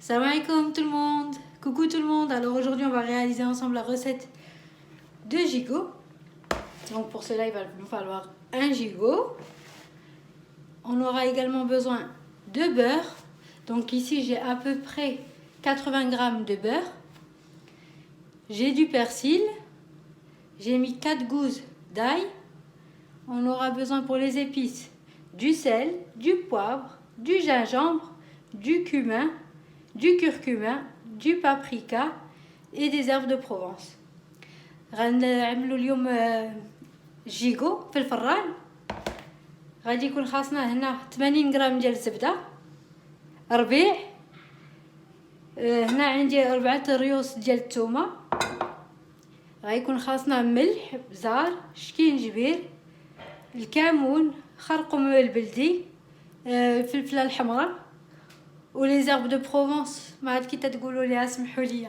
Salam alaikum tout le monde. Coucou tout le monde. Alors aujourd'hui on va réaliser ensemble la recette de gigot. Donc pour cela il va nous falloir un gigot. On aura également besoin de beurre. Donc ici j'ai à peu près 80 g de beurre. J'ai du persil. J'ai mis 4 gousses d'ail. On aura besoin pour les épices du sel, du poivre, du gingembre, du cumin, du curcuma, du paprika et des herbes de Provence. غنعملوا اليوم جيجو في الفران. غادي يكون خاصنا هنا 80 غرام ديال الزبده، ربيع، هنا عندي 4 ريوس ديال الثومه، غيكون خاصنا ملح، بزار، شكينجبير، الكمون، خرقوم البلدي، الفلفله الحمراء ولي herbes de Provence. ما عاد كي تقولوا ليها سمحوا لي.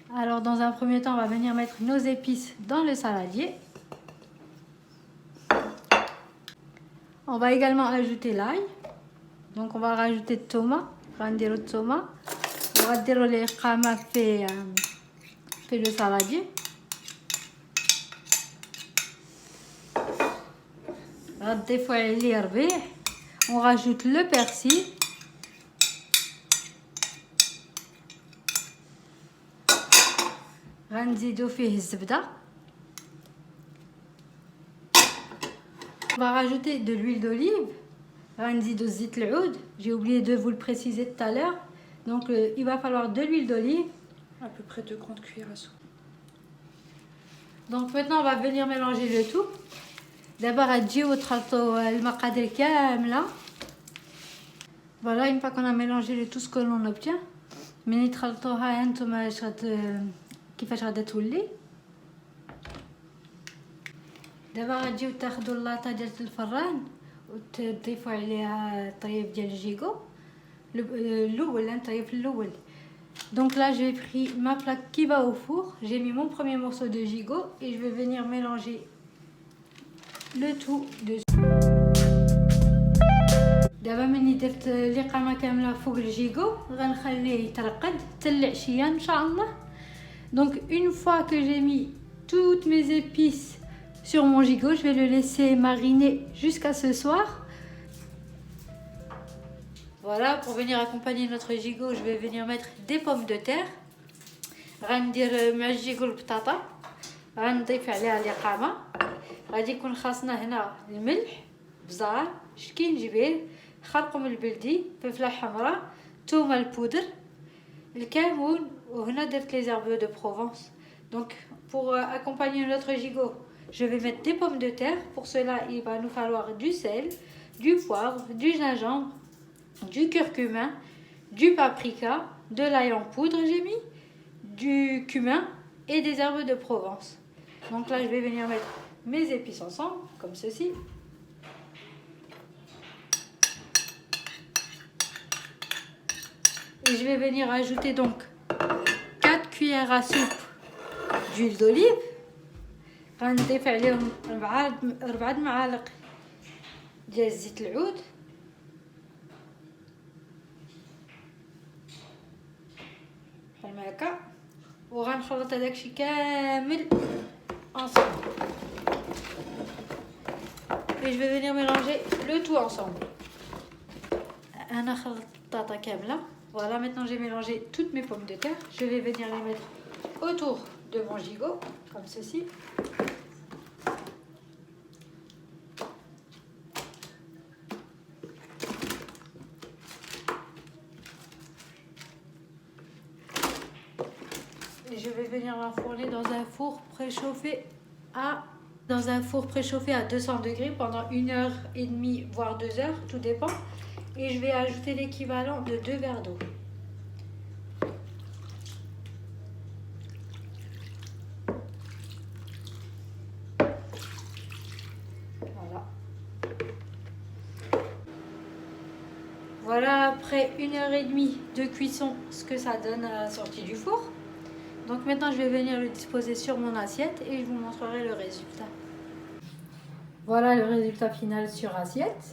Alors dans un premier temps, on va venir mettre nos épices dans le saladier. On va également ajouter l'ail. Donc on va rajouter le tomate, غنديروا التومه وغنديروا لي قامه في le saladier. غنضيفوا عليه ربيع. On rajoute le persil. غنزيدو فيه الزبده. On va rajouter de l'huile d'olive. غنزيدو الزيت العود. J'ai oublié de vous le préciser tout à l'heure. Donc il va falloir de l'huile d'olive, à peu près 2 grandes cuillères à soupe. Donc maintenant on va venir mélanger le tout. دابا غتجيو تخلطوا المقادير كامله. Voilà, une fois qu'on a mélangé tout ce que l'on obtient, ملي تخلطوها هانتوما كيفاش غادا تولي. دابا غتجيو تاخذوا اللاطه ديال الفران وتضيفوا عليها الطريف ديال الجيجو الاول، الطريف الاول. Donc là j'ai pris ma plaque qui va au four, j'ai mis mon premier morceau de gigot et je vais venir mélanger le tout dessus. دابا ملي درت القامه كامله فوق الجيجو غنخليه يترقد حتى العشيه ان شاء الله. Donc une fois que j'ai mis toutes mes épices sur mon gigot, je vais le laisser mariner jusqu'à ce soir. Voilà, pour venir accompagner notre gigot, je vais venir mettre des pommes de terre. غندير مع الجيجو البطاطا، غنضيف عليها القامه. غادي يكون خاصنا هنا الملح، بزار، شكينجبير، خرقوم البلدي، فلفله حمراء، ثومه البودر، الكمون، وهنا درت les herbes de Provence. Donc pour accompagner notre gigot, je vais mettre des pommes de terre. Pour cela, il va nous falloir du sel, du poivre, du gingembre, du curcuma, du paprika, de l'ail en poudre, j'ai mis, du cumin et des herbes de Provence. Donc là, je vais venir mettre mes épices ensemble, comme ceci. Et je vais venir ajouter donc 4 cuillères à soupe d'huile d'olive. غنضيف عليهم 4 معالق ديال الزيت العود. بحال هكا. وغنخلط هذاك الشيء كامل ensemble. Et je vais venir mélanger le tout ensemble. انا خلطت البطاطا كامله. Voilà, maintenant j'ai mélangé toutes mes pommes de terre. Je vais venir les mettre autour de mon gigot, comme ceci. Et je vais venir l'enfourner dans un four préchauffé à 200 degrés pendant 1h30 voire 2 heures, tout dépend. Et je vais ajouter l'équivalent de 2 verres d'eau. Voilà. Voilà après 1h30 de cuisson ce que ça donne à la sortie du four. Donc maintenant je vais venir le disposer sur mon assiette et je vous montrerai le résultat. Voilà le résultat final sur assiette.